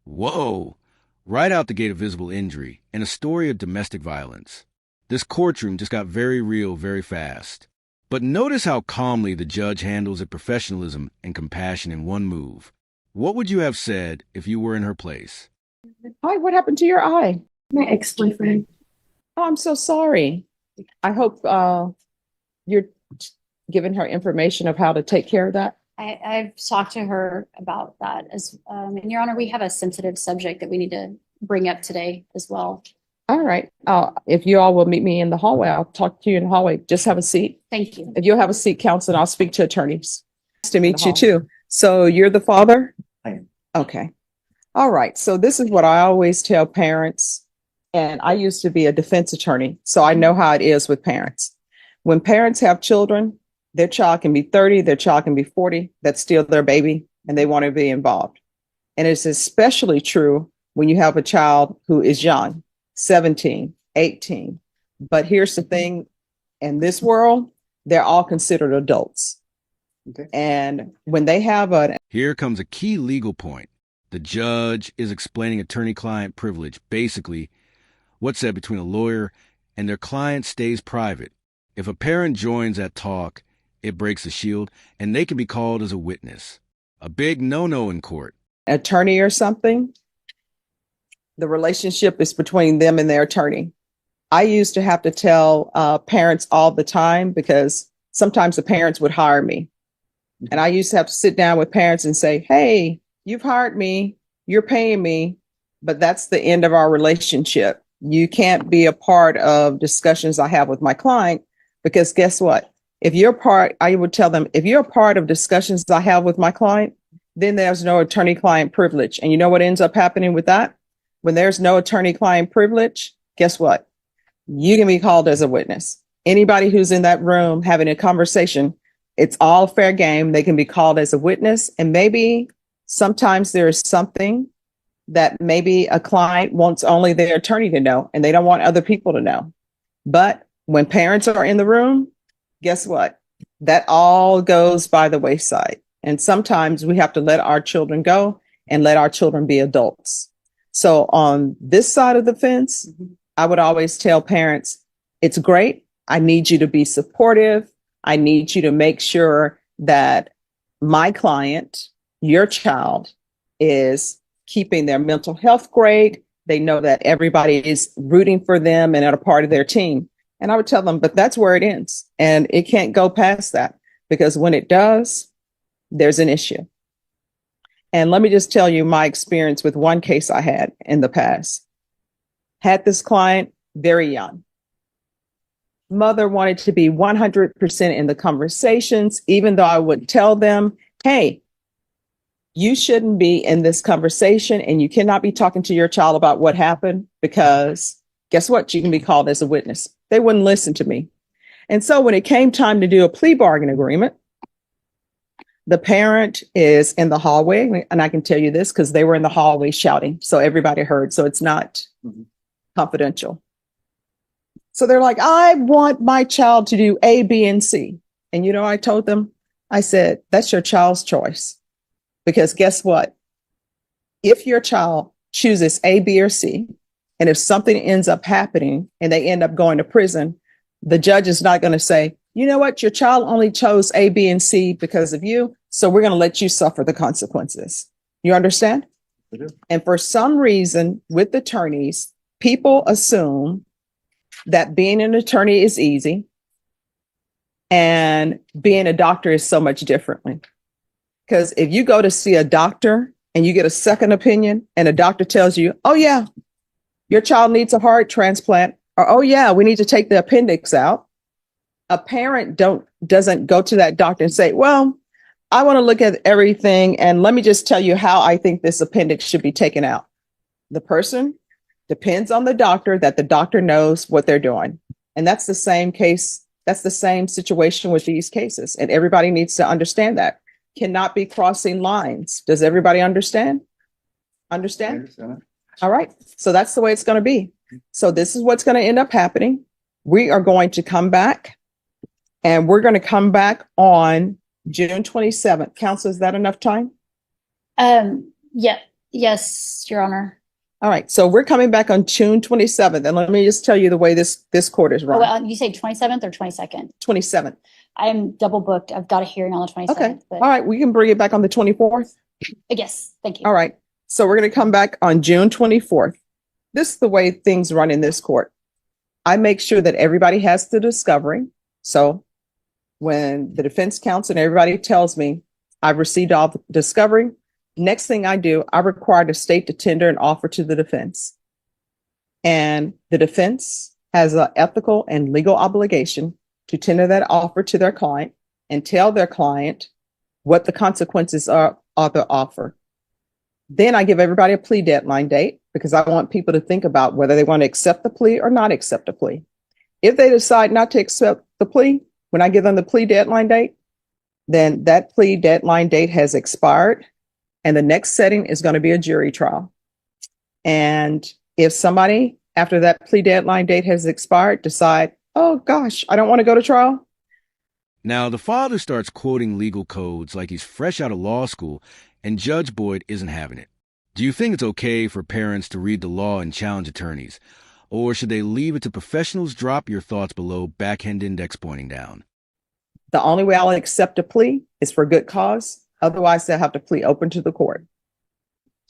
Whoa! Right out the gate, a visible injury and a story of domestic violence. This courtroom just got very real very fast. But notice how calmly the judge handles it, professionalism and compassion in one move. What would you have said if you were in her place? Hi, what happened to your eye? My ex-boyfriend. Oh, I'm so sorry. I hope you're giving her information of how to take care of that. I've talked to her about that and Your Honor, we have a sensitive subject that we need to bring up today as well. All right. If you all will meet me in the hallway, I'll talk to you in the hallway. Just have a seat. Thank you. If you'll have a seat, counsel, and I'll speak to attorneys. Nice to meet you hall. too. So you're the father? I am. Okay. All right. So this is what I always tell parents. And I used to be a defense attorney, so I know how it is with parents. When parents have children, their child can be 30, their child can be 40, that's still their baby, and they want to be involved. And it's especially true when you have a child who is young, 17, 18. But here's the thing, in this world, they're all considered adults. Okay. And when they have a Here comes a key legal point. The judge is explaining attorney-client privilege. Basically, what's said between a lawyer and their client stays private. If a parent joins that talk, it breaks the shield, and they can be called as a witness. A big no-no in court. attorney or something, the relationship is between them and their attorney. I used to have to tell parents all the time because sometimes the parents would hire me. And I used to have to sit down with parents and say, hey, you've hired me, you're paying me, but that's the end of our relationship. You can't be a part of discussions I have with my client because guess what? I would tell them, if you're a part of discussions I have with my client, then there's no attorney-client privilege. And you know what ends up happening with that? When there's no attorney-client privilege, guess what? You can be called as a witness. Anybody who's in that room having a conversation, it's all fair game. They can be called as a witness. And maybe sometimes there is something that maybe a client wants only their attorney to know, and they don't want other people to know. But when parents are in the room, guess what? That all goes by the wayside. And sometimes we have to let our children go and let our children be adults. So on this side of the fence, I would always tell parents, it's great. I need you to be supportive. I need you to make sure that my client, your child, is keeping their mental health great. They know that everybody is rooting for them and are a part of their team. And I would tell them, but that's where it ends. And it can't go past that because when it does, there's an issue. And let me just tell you my experience with one case I had in the past. Had this client very young. Mother wanted to be 100% in the conversations, even though I would tell them, hey, you shouldn't be in this conversation and you cannot be talking to your child about what happened because guess what? You can be called as a witness. They wouldn't listen to me. And so when it came time to do a plea bargain agreement, the parent is in the hallway. And I can tell you this because they were in the hallway shouting. So everybody heard. So it's not confidential. So they're like, I want my child to do A, B, and C. And you know, I told them, I said, that's your child's choice. Because guess what? If your child chooses A, B, or C, and if something ends up happening and they end up going to prison, the judge is not going to say, you know what? Your child only chose A, B, and C because of you. So we're going to let you suffer the consequences. You understand? I do. And for some reason with attorneys, people assume that being an attorney is easy and being a doctor is so much differently. Because if you go to see a doctor and you get a second opinion and a doctor tells you, oh yeah, your child needs a heart transplant, or oh yeah, we need to take the appendix out. A parent doesn't go to that doctor and say, well, I want to look at everything and let me just tell you how I think this appendix should be taken out. The person depends on the doctor, that the doctor knows what they're doing. And that's the same case. That's the same situation with these cases. And everybody needs to understand that. Cannot be crossing lines. Does everybody understand? Understand? I understand it. All right. So that's the way it's going to be. So this is what's going to end up happening. We are going to come back and we're going to come back on June 27th. Counsel, is that enough time? Yeah. Yes, Your Honor. All right. So we're coming back on June 27th. And let me just tell you the way this court is Oh, run. well, you say 27th or 22nd? 27th. I'm double booked. I've got a hearing on the 27th. Okay. But All right. We can bring it back on the 24th. yes, thank you. All right. So we're going to come back on June 24th. This is the way things run in this court. I make sure that everybody has the discovery. So when the defense counsel and everybody tells me I've received all the discovery, next thing I do, I require the state to tender an offer to the defense. And the defense has an ethical and legal obligation to tender that offer to their client and tell their client what the consequences are of the offer. Then I give everybody a plea deadline date because I want people to think about whether they want to accept the plea or not accept the plea. If they decide not to accept the plea, when I give them the plea deadline date, then that plea deadline date has expired and the next setting is going to be a jury trial. And if somebody after that plea deadline date has expired decide, oh gosh, I don't want to go to trial. Now, the father starts quoting legal codes like he's fresh out of law school, and Judge Boyd isn't having it. Do you think it's okay for parents to read the law and challenge attorneys? Or should they leave it to professionals? Drop your thoughts below, backhand index pointing down. The only way I'll accept a plea is for good cause. Otherwise, they'll have to plea open to the court.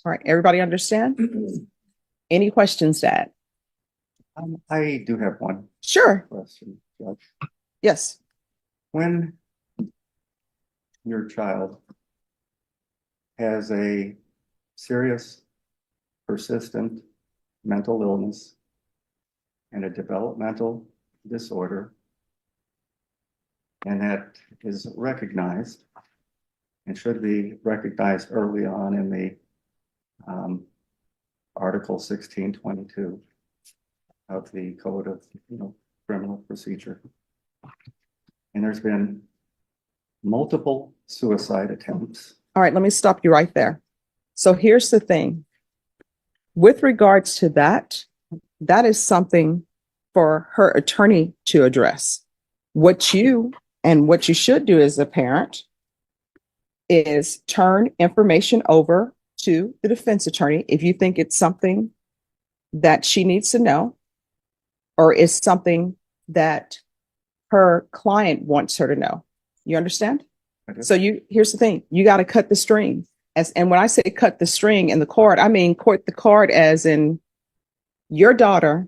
All right, everybody understand? Any questions, Dad? I do have one Sure. question, Judge. Yes. When your child has a serious, persistent mental illness and a developmental disorder, and that is recognized and should be recognized early on in the Article 1622 of the Code of Criminal Procedure. And there's been multiple suicide attempts. All right, let me stop you right there. So here's the thing. With regards to that, that is something for her attorney to address. What you should do as a parent is turn information over to the defense attorney if you think it's something that she needs to know or is something that her client wants her to know. You understand? So here's the thing. You got to cut the string. And when I say cut the string in the court, I mean court the court as in your daughter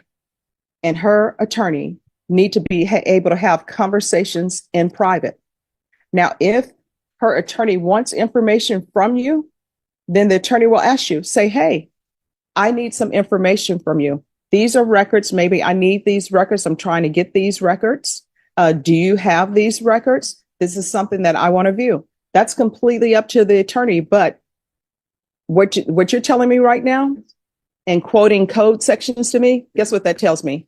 and her attorney need to be able to have conversations in private. Now, if her attorney wants information from you, then the attorney will ask you, say, hey, I need some information from you. These are records. Maybe I need these records. I'm trying to get these records. Do you have these records? This is something that I want to view. That's completely up to the attorney. But what you're telling me right now and quoting code sections to me, guess what that tells me?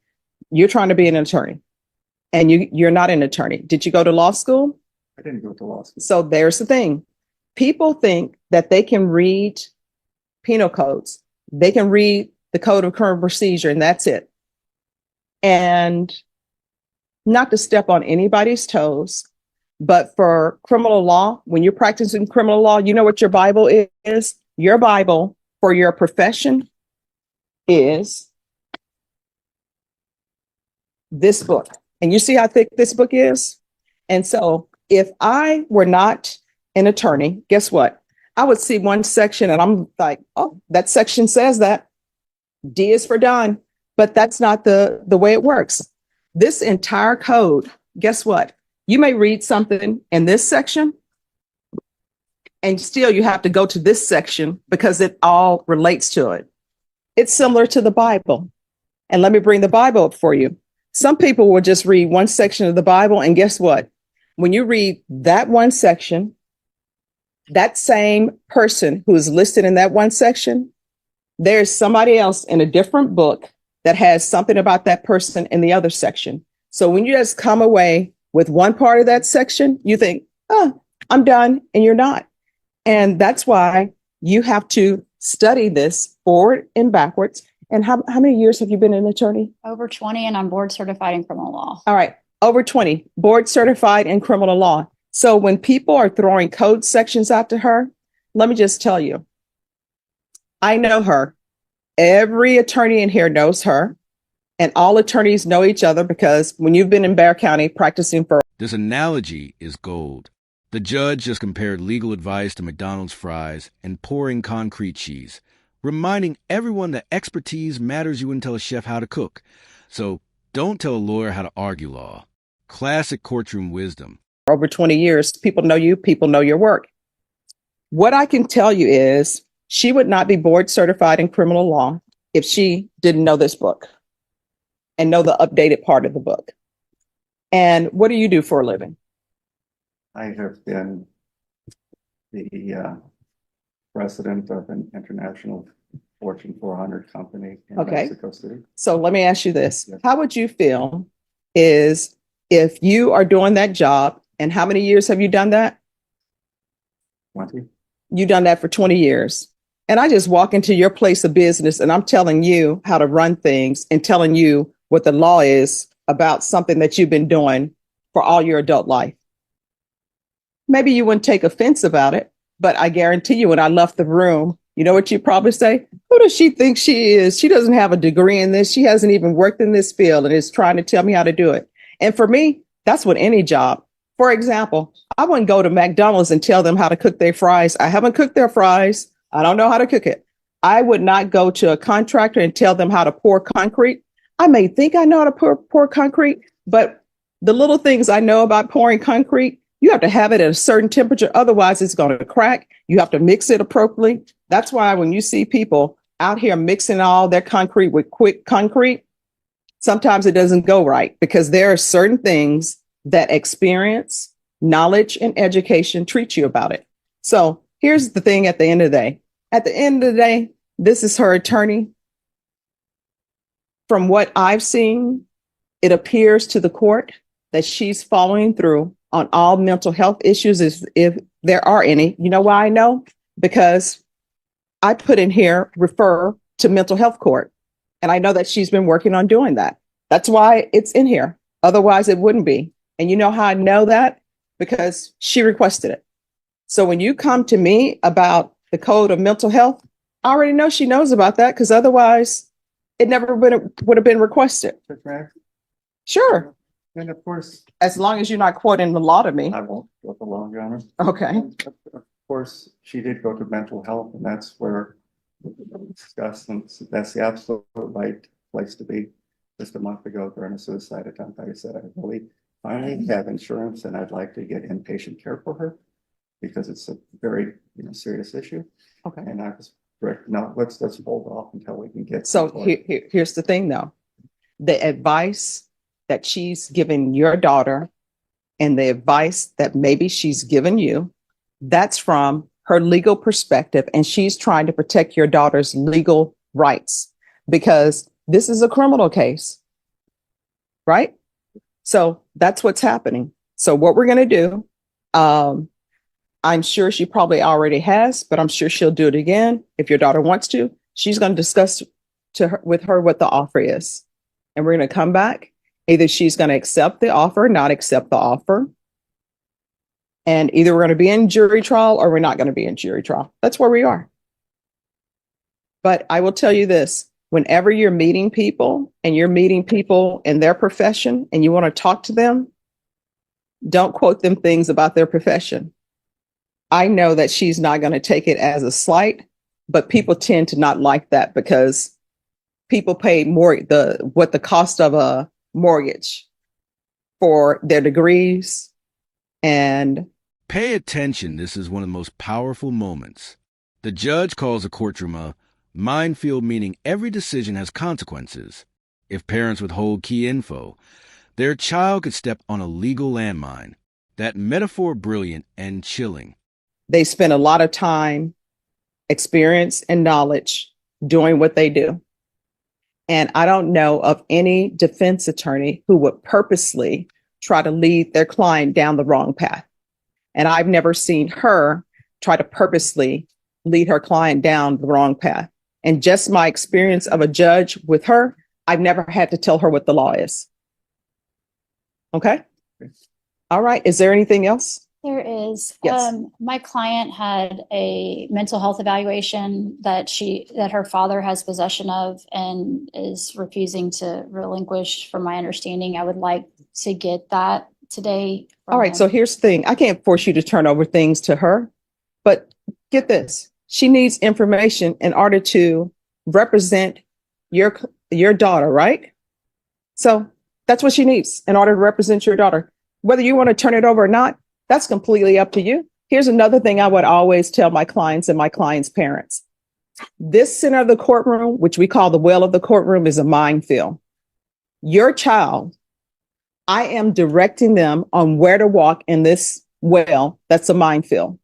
You're trying to be an attorney and you're not an attorney. Did you go to law school? I didn't go to law school. So there's the thing. People think that they can read penal codes. They can read the Code of Criminal Procedure and that's it. And not to step on anybody's toes, but for criminal law, when you're practicing criminal law, you know what your Bible is? Your Bible for your profession is this book. And you see how thick this book is? And so if I were not an attorney, guess what? I would see one section and I'm like, oh, that section says that. D is for done. But that's not the way it works. This entire code, guess what? You may read something in this section and still you have to go to this section because it all relates to it. It's similar to the Bible. And let me bring the Bible up for you. Some people will just read one section of the Bible and guess what? When you read that one section, that same person who is listed in that one section, there's somebody else in a different book that has something about that person in the other section. So when you just come away with one part of that section, you think, oh, I'm done, and you're not. And that's why you have to study this forward and backwards. And how many years have you been an attorney? Over 20, and I'm board certified in criminal law. All right. Over 20, board certified in criminal law. So when people are throwing code sections out to her, let me just tell you, I know her. Every attorney in here knows her, and all attorneys know each other because when you've been in Bexar County practicing for This analogy is gold. The judge just compared legal advice to McDonald's fries and pouring concrete cheese, reminding everyone that expertise matters. You wouldn't tell a chef how to cook. So don't tell a lawyer how to argue law. Classic courtroom wisdom. over 20 years, people know you, people know your work. What I can tell you is she would not be board certified in criminal law if she didn't know this book and know the updated part of the book. And what do you do for a living? I have been the president of an international Fortune 400 company in Okay. Mexico City. So let me ask you this. Yes. How would you feel is if you are doing that job, and how many years have you done that? 20. You've done that for 20 years. And I just walk into your place of business and I'm telling you how to run things and telling you what the law is about something that you've been doing for all your adult life. Maybe you wouldn't take offense about it, but I guarantee you when I left the room, you know what you'd probably say? Who does she think she is? She doesn't have a degree in this. She hasn't even worked in this field and is trying to tell me how to do it. And for me, that's with any job. For example, I wouldn't go to McDonald's and tell them how to cook their fries. I haven't cooked their fries. I don't know how to cook it. I would not go to a contractor and tell them how to pour concrete. I may think I know how to pour concrete, but the little things I know about pouring concrete, you have to have it at a certain temperature. Otherwise, it's going to crack. You have to mix it appropriately. That's why when you see people out here mixing all their concrete with quick concrete, sometimes it doesn't go right because there are certain things that experience, knowledge, and education treat you about it. So here's the thing at the end of the day. At the end of the day, this is her attorney. From what I've seen, it appears to the court that she's following through on all mental health issues, if there are any. You know why I know? Because I put in here, refer to mental health court. And I know that she's been working on doing that. That's why it's in here. Otherwise, it wouldn't be. And you know how I know that? Because she requested it. So when you come to me about the code of mental health, I already know she knows about that because otherwise it never would have been requested. Judge Mack? Sure. And of course, As long as you're not quoting the law to me. I won't go for long, Your Honor. Okay. Of course, she did go to mental health, and that's where we discussed, and that's the absolute right place to be. Just a month ago during a suicide attempt, I said, I really finally have insurance and I'd like to get inpatient care for her because it's a very, serious issue. Okay. And I was direct, no, let's hold off until we can get. So here's the thing though. The advice that she's given your daughter and the advice that maybe she's given you, that's from her legal perspective. And she's trying to protect your daughter's legal rights because this is a criminal case, right? So that's what's happening. So what we're going to do, I'm sure she probably already has, but I'm sure she'll do it again. If your daughter wants to, she's going to discuss with her what the offer is. And we're going to come back. Either she's going to accept the offer, not accept the offer. And either we're going to be in jury trial or we're not going to be in jury trial. That's where we are. But I will tell you this, whenever you're meeting people and you're meeting people in their profession and you want to talk to them, don't quote them things about their profession. I know that she's not going to take it as a slight, but people tend to not like that because people pay more what the cost of a mortgage for their degrees. And Pay attention. This is one of the most powerful moments. The judge calls a courtroom a minefield, meaning every decision has consequences. If parents withhold key info, their child could step on a legal landmine. That metaphor, brilliant and chilling. they spend a lot of time, experience, and knowledge doing what they do. And I don't know of any defense attorney who would purposely try to lead their client down the wrong path. And I've never seen her try to purposely lead her client down the wrong path. And just my experience of a judge with her, I've never had to tell her what the law is. Okay. All right. Is there anything else? There is. Yes. My client had a mental health evaluation that her father has possession of and is refusing to relinquish, from my understanding. I would like to get that today. All right. So here's the thing. I can't force you to turn over things to her, but get this. She needs information in order to represent your daughter, right? So that's what she needs in order to represent your daughter. Whether you want to turn it over or not, that's completely up to you. Here's another thing I would always tell my clients and my clients' parents. This center of the courtroom, which we call the well of the courtroom, is a minefield. Your child, I am directing them on where to walk in this well. That's a minefield.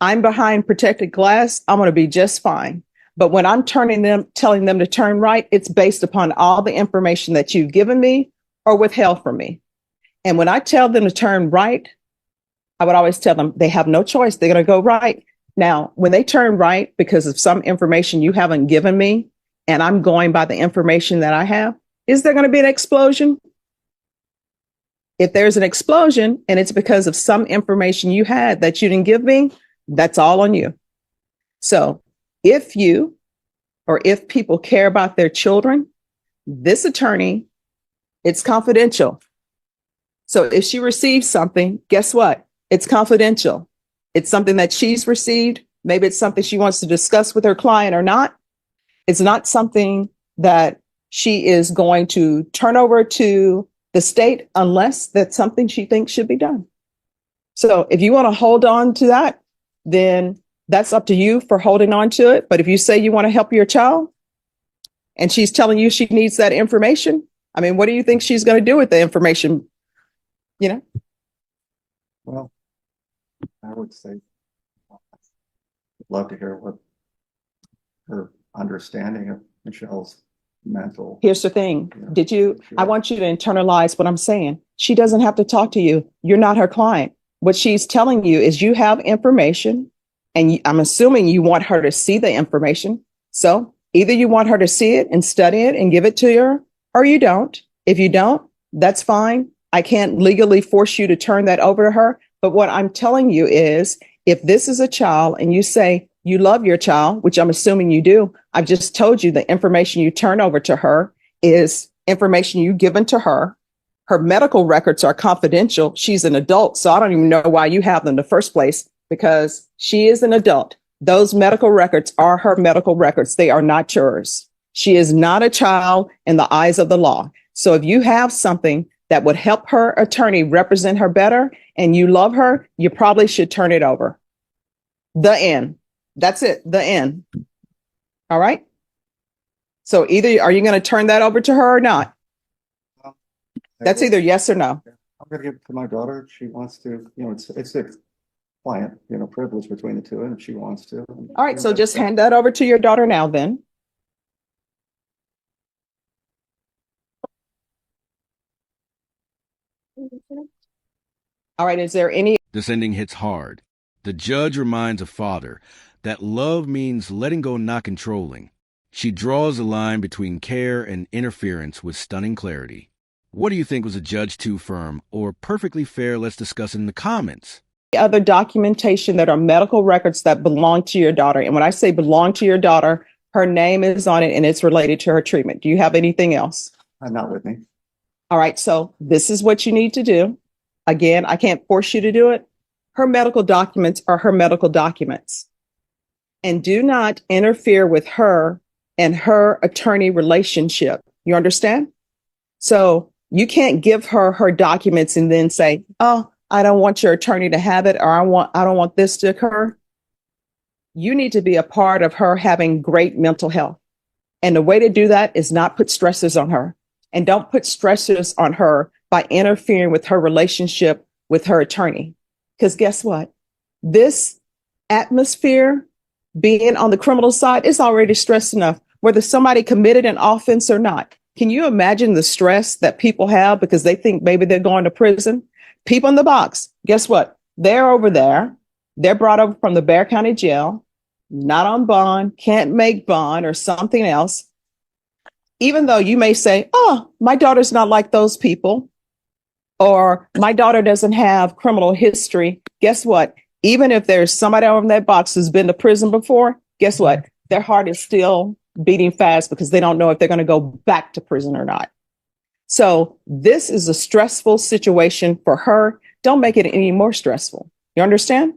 I'm behind protected glass. I'm going to be just fine. But when I'm telling them to turn right, it's based upon all the information that you've given me or withheld from me. And when I tell them to turn right, I would always tell them they have no choice. They're going to go right. Now, when they turn right because of some information you haven't given me, and I'm going by the information that I have, is there going to be an explosion? If there's an explosion and it's because of some information you had that you didn't give me, that's all on you. So if people care about their children, this attorney, it's confidential. So if she receives something, guess what? It's confidential. It's something that she's received. Maybe it's something she wants to discuss with her client or not. It's not something that she is going to turn over to the state unless that's something she thinks should be done. So if you want to hold on to that, then that's up to you for holding on to it. But if you say you want to help your child and she's telling you she needs that information, I mean, what do you think she's going to do with the information? You know? Well, I would say, I'd love to hear what her understanding of Michelle's mental. Here's the thing. Sure. I want you to internalize what I'm saying. She doesn't have to talk to you. You're not her client. What she's telling you is you have information, and I'm assuming you want her to see the information. So either you want her to see it and study it and give it to her, or you don't. If you don't, that's fine. I can't legally force you to turn that over to her. But what I'm telling you is, if this is a child and you say you love your child, which I'm assuming you do, I've just told you the information you turn over to her is information you've given to her. Her medical records are confidential. She's an adult, so I don't even know why you have them in the first place, because she is an adult. Those medical records are her medical records. They are not yours. She is not a child in the eyes of the law. So if you have something that would help her attorney represent her better and you love her, you probably should turn it over. The end. That's it. The end. All right. So either are you going to turn that over to her or not? That's either yes or no. I'm going to give it to my daughter. If she wants to, it's a client, privilege between the two, and if she wants to. All right. So just hand that over to your daughter now then. All right. Is there any? This ending hits hard. The judge reminds a father that love means letting go, not controlling. She draws a line between care and interference with stunning clarity. What do you think? Was a judge too firm or perfectly fair? Let's discuss it in the comments. Other documentation that are medical records that belong to your daughter. And when I say belong to your daughter, her name is on it and it's related to her treatment. Do you have anything else? Not with me. All right. So this is what you need to do. Again, I can't force you to do it. Her medical documents are her medical documents. And do not interfere with her and her attorney relationship. You understand? So you can't give her her documents and then say, oh, I don't want your attorney to have it, or I don't want this to occur. You need to be a part of her having great mental health. And the way to do that is not put stressors on her. And don't put stressors on her by interfering with her relationship with her attorney. Because guess what? This atmosphere, being on the criminal side, is already stressed enough, whether somebody committed an offense or not. Can you imagine the stress that people have because they think maybe they're going to prison? People in the box, guess what? They're over there. They're brought over from the Bexar County Jail, not on bond, can't make bond or something else. Even though you may say, oh, my daughter's not like those people. or my daughter doesn't have criminal history, guess what? Even if there's somebody on that box who's been to prison before, guess what? Their heart is still beating fast because they don't know if they're going to go back to prison or not. So this is a stressful situation for her. Don't make it any more stressful. You understand?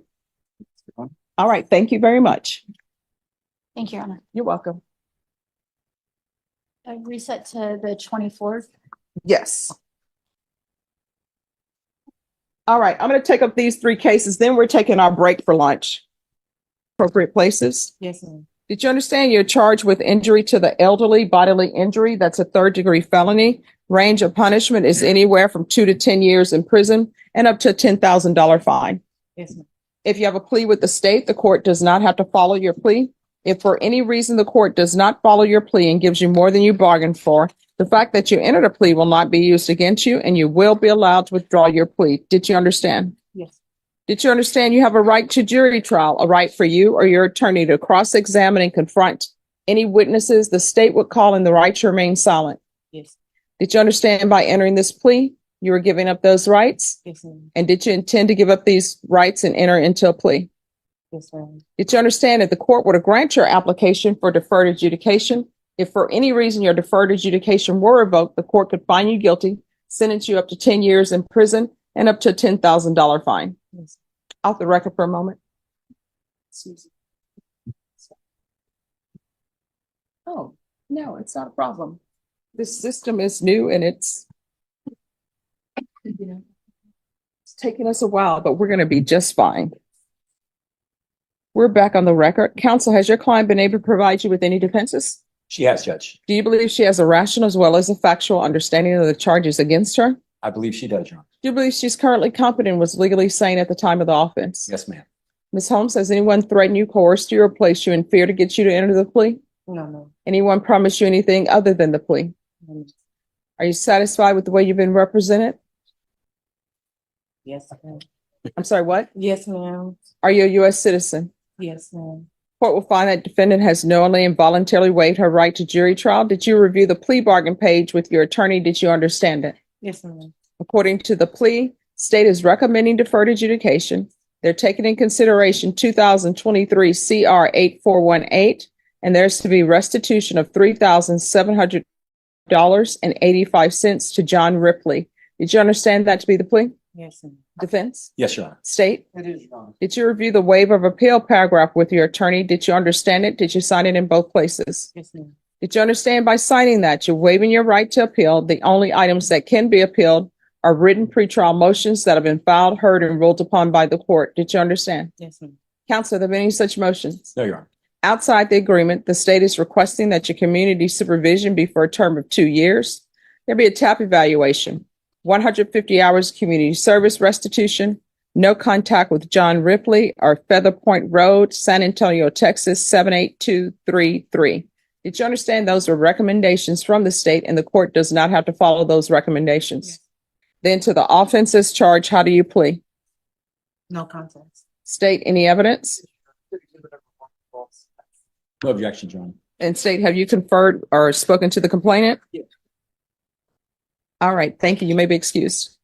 All right. Thank you very much. Thank you, Your Honor. You're welcome. Reset to the 24th. Yes. All right. I'm going to take up these three cases. Then we're taking our break for lunch. Appropriate places. Yes, ma'am. Did you understand you're charged with injury to the elderly, bodily injury? That's a third-degree felony. Range of punishment is anywhere from 2 to 10 years in prison and up to a $10,000 fine. Yes, ma'am. If you have a plea with the state, the court does not have to follow your plea. If for any reason the court does not follow your plea and gives you more than you bargained for, the fact that you entered a plea will not be used against you and you will be allowed to withdraw your plea. Did you understand? Yes. Did you understand you have a right to jury trial, a right for you or your attorney to cross-examine and confront any witnesses the state would call in the right to remain silent? Yes. Did you understand by entering this plea, you were giving up those rights? Yes, ma'am. And did you intend to give up these rights and enter into a plea? Yes, ma'am. Did you understand that the court would grant your application for deferred adjudication? If for any reason your deferred adjudication were revoked, the court could find you guilty, sentence you up to 10 years in prison, and up to a $10,000 fine. Yes. Off the record for a moment. Susan. Oh, no, it's not a problem. This system is new and it's taking us a while, but we're going to be just fine. We're back on the record. Counsel, has your client been able to provide you with any defenses? She has, Judge. Do you believe she has a rational as well as a factual understanding of the charges against her? I believe she does, Your Honor. Do you believe she's currently competent and was legally sane at the time of the offense? Yes, ma'am. Ms. Holmes, has anyone threatened you, coerced you, or placed you in fear to get you to enter the plea? No, no. Anyone promised you anything other than the plea? No. Are you satisfied with the way you've been represented? Yes, ma'am. I'm sorry, what? Yes, ma'am. Are you a U.S. citizen? Yes, ma'am. Court will find that defendant has knowingly and voluntarily waived her right to jury trial. Did you review the plea bargain page with your attorney? Did you understand it? Yes, ma'am. According to the plea, state is recommending deferred adjudication. They're taking in consideration 2023 CR 8418, and there's to be restitution of $3,700.85 to John Ripley. Did you understand that to be the plea? Yes, ma'am. Defense? Yes, Your Honor. State? It is, Your Honor. Did you review the waiver of appeal paragraph with your attorney? Did you understand it? Did you sign it in both places? Yes, ma'am. Did you understand by signing that you're waiving your right to appeal? The only items that can be appealed are written pretrial motions that have been filed, heard, and ruled upon by the court. Did you understand? Yes, ma'am. Counsel, are there any such motions? No, Your Honor. Outside the agreement, the state is requesting that your community supervision be for a term of 2 years. There be a TAP evaluation, 150 hours community service restitution, no contact with John Ripley or Feather Point Road, San Antonio, Texas, 78233. Did you understand those are recommendations from the state and the court does not have to follow those recommendations? Yes. Then to the offenses charge, how do you plea? No contest. State, any evidence? No objection, Your Honor. And state, have you conferred or spoken to the complainant? Yes. All right, thank you. You may be excused.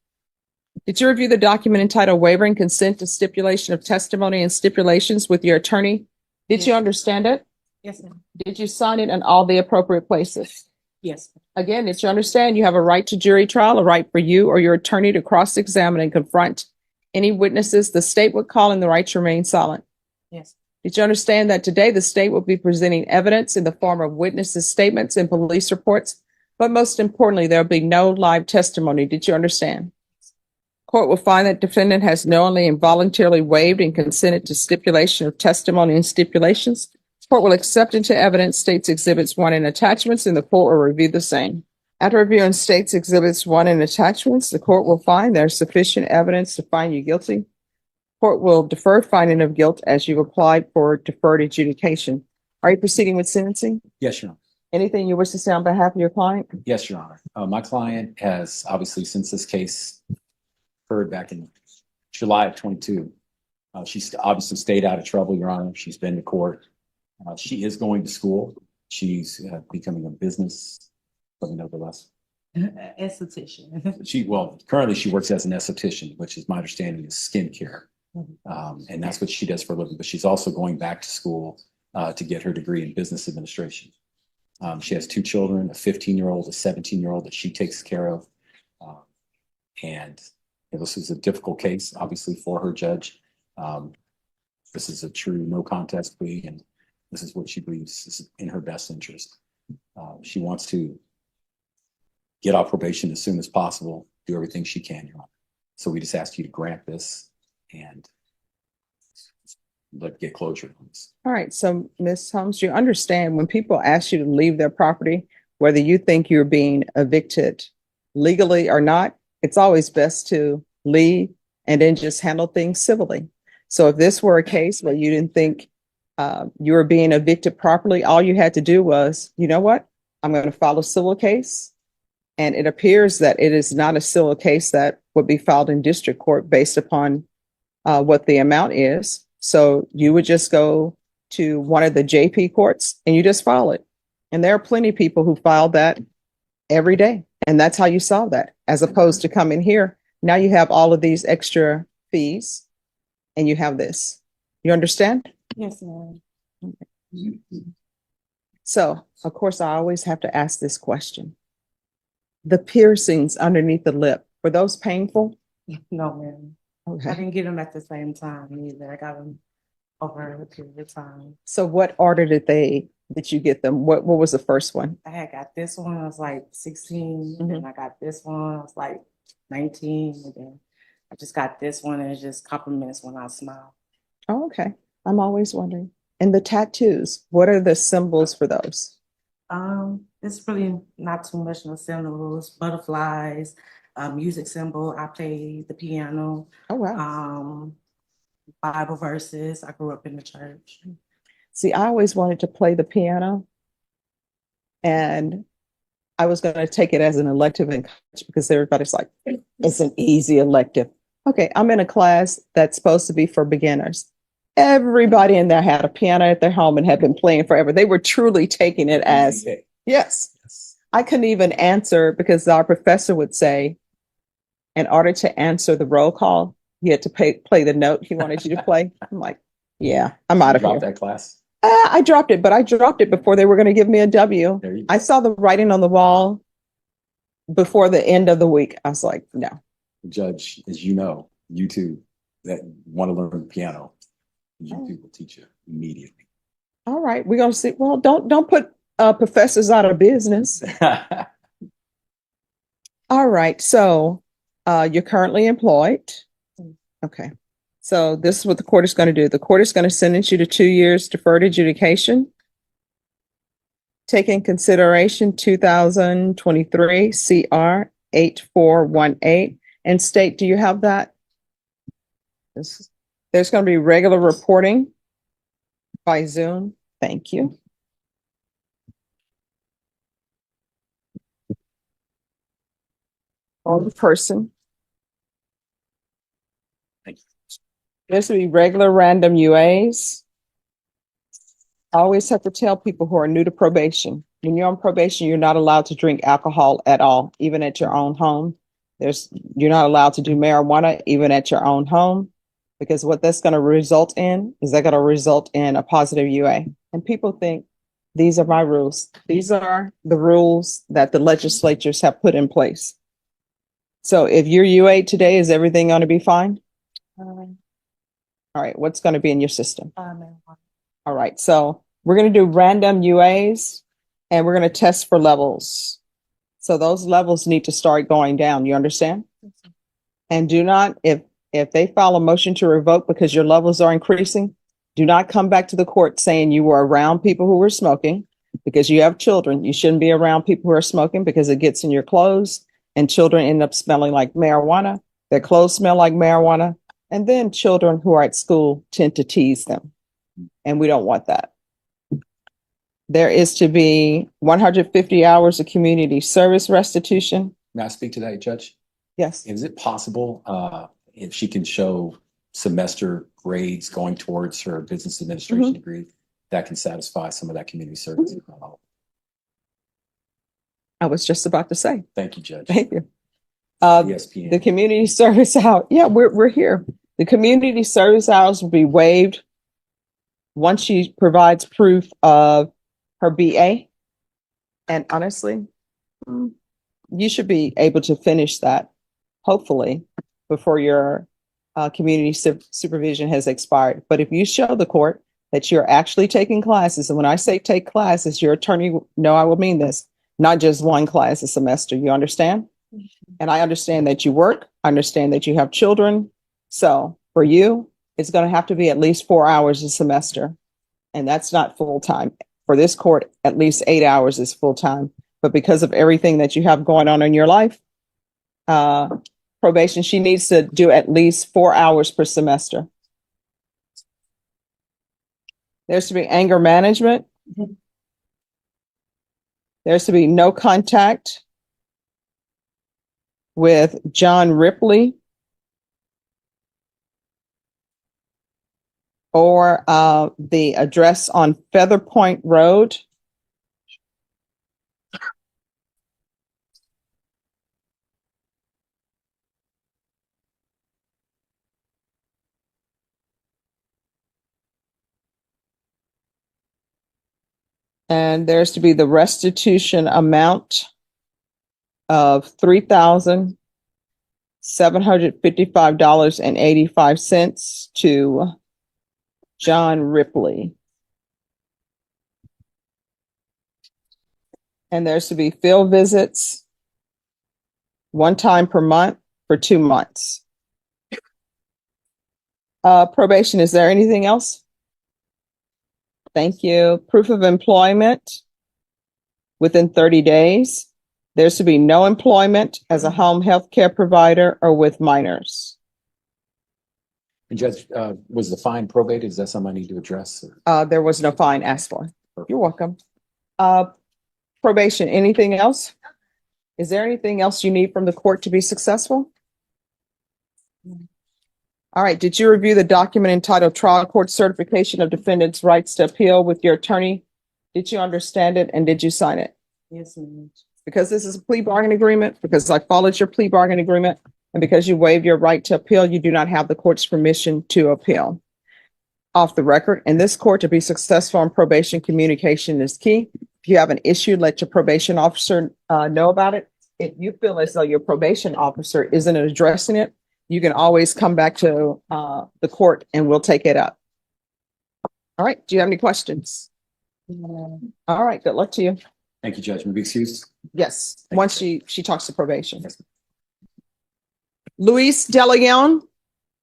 Did you review the document entitled Waiver and Consent to Stipulation of Testimony and Stipulations with your attorney? Did Yes. you understand it? Yes, ma'am. Did you sign it in all the appropriate places? Yes. Again, did you understand you have a right to jury trial, a right for you or your attorney to cross-examine and confront any witnesses the state would call in the right to remain silent? Yes. Did you understand that today the state will be presenting evidence in the form of witnesses' statements and police reports, but most importantly, there will be no live testimony? Did you understand? Court will find that defendant has knowingly and voluntarily waived and consented to stipulation of testimony and stipulations. Court will accept into evidence states exhibits 1 and attachments, and the court will review the same. After reviewing states exhibits 1 and attachments, the court will find there is sufficient evidence to find you guilty. Court will defer finding of guilt as you've applied for deferred adjudication. Are you proceeding with sentencing? Yes, Your Honor. Anything you wish to say on behalf of your client? Yes, Your Honor. My client has obviously, since this case occurred back in July of 22, she's obviously stayed out of trouble, Your Honor. She's been to court. She is going to school. She's becoming a business, but nevertheless. Esthetician. Currently she works as an esthetician, which is my understanding is skincare. Mhm. And that's what she does for a living, but she's also going back to school to get her degree in business administration. She has two children, a 15-year-old, a 17-year-old that she takes care of. And this is a difficult case, obviously, for her judge. This is a true no contest plea, and this is what she believes is in her best interest. She wants to get off probation as soon as possible, do everything she can, Your Honor. So we just ask you to grant this and get closure on this. All right. So, Ms. Holmes, you understand when people ask you to leave their property, whether you think you're being evicted legally or not, it's always best to leave and then just handle things civilly. So if this were a case where you didn't think you were being evicted properly, all you had to do was, you know what? I'm going to file a civil case. And it appears that it is not a civil case that would be filed in district court based upon what the amount is. So you would just go to one of the JP courts and you just file it. And there are plenty of people who file that every day. And that's how you solve that, as opposed to coming here. Now you have all of these extra fees and you have this. You understand? Yes, ma'am. So, of course, I always have to ask this question. The piercings underneath the lip, were those painful? No, ma'am. I Okay. didn't get them at the same time either. I got them over a period of time. So what order did you get them? What was the first one? I had got this one, I was like 16, Mhm. and I got this one, I was like 19, and then I just got this one, and it's just compliments when I smile. Oh, okay. I'm always wondering. And the tattoos, what are the symbols for those? It's really not too much no symbols, butterflies, music symbol. I play the piano, Oh, wow. Bible verses. I grew up in the church. See, I always wanted to play the piano, and I was going to take it as an elective in college because everybody's like, it's an easy elective. Okay, I'm in a class that's supposed to be for beginners. Everybody in there had a piano at their home and had been playing forever. They were truly taking it as, yes. I couldn't even answer because our professor would say, in order to answer the roll call, you had to play the note he wanted you to play. I'm like, yeah, I'm out of Drop here. that class. I dropped it, but I dropped it before they were going to give me a W. There you go. I saw the writing on the wall before the end of the week. I was like, no. Judge, as you know, you two that want to learn piano, YouTube will teach you immediately. All right, we're going to see. Well, don't put professors out of business. All right, so you're currently employed. Okay. So this is what the court is going to do. The court is going to sentence you to 2 years deferred adjudication. Take in consideration 2023 CR 8418 and state, do you have that? There's going to be regular reporting by Zoom. Thank you. On the person. Thank you. There's going to be regular random UAs. I always have to tell people who are new to probation, when you're on probation, you're not allowed to drink alcohol at all, even at your own home. You're not allowed to do marijuana, even at your own home, because what that's going to result in is a positive UA. And people think these are my rules. These are the rules that the legislatures have put in place. So if you're UA today, is everything going to be fine? All right. What's going to be in your system? All right. So we're going to do random UAs and we're going to test for levels. So those levels need to start going down. You understand? And do not, if they file a motion to revoke because your levels are increasing, do not come back to the court saying you were around people who were smoking, because you have children. You shouldn't be around people who are smoking because it gets in your clothes and children end up smelling like marijuana. Their clothes smell like marijuana. And then children who are at school tend to tease them. And we don't want that. There is to be 150 hours of community service restitution. May I speak to that, Judge? Yes. Is it possible if she can show semester grades going towards her business administration degree that can satisfy some of that community service? I was just about to say, Thank you, Judge. thank you. ESPN. The community service hour, yeah, we're here. The community service hours will be waived once she provides proof of her BA. And honestly, you should be able to finish that, hopefully, before your community supervision has expired. But if you show the court that you're actually taking classes, and when I say take classes, your attorney know I will mean this, not just one class a semester. You understand? And I understand that you work. I understand that you have children. So for you, it's going to have to be at least 4 hours a semester. And that's not full time. For this court, at least 8 hours is full time. But because of everything that you have going on in your life, probation, she needs to do at least 4 hours per semester. There's to be anger management. There's to be no contact with John Ripley or the address on Feather Point Road. And there's to be the restitution amount of $3,755.85 to John Ripley. And there's to be field visits 1 time per month for 2 months. Probation, is there anything else? Thank you. Proof of employment within 30 days. There's to be no employment as a home health care provider or with minors. And Judge, was the fine probated? Is that something I need to address? There was no fine asked for. You're welcome. Probation, anything else? Is there anything else you need from the court to be successful? All right. Did you review the document entitled Trial Court Certification of Defendant's Rights to Appeal with your attorney? Did you understand it and did you sign it? Yes, ma'am. Because this is a plea bargain agreement, because I followed your plea bargain agreement, and because you waived your right to appeal, you do not have the court's permission to appeal. Off the record, in this court, to be successful in probation, communication is key. If you have an issue, let your probation officer know about it. If you feel as though your probation officer isn't addressing it, you can always come back to the court and we'll take it up. All right. Do you have any questions? All right. Good luck to you. Thank you, Judge. May I be excused? Yes. Thank Once she talks to probation. Yes. Luis De Leon.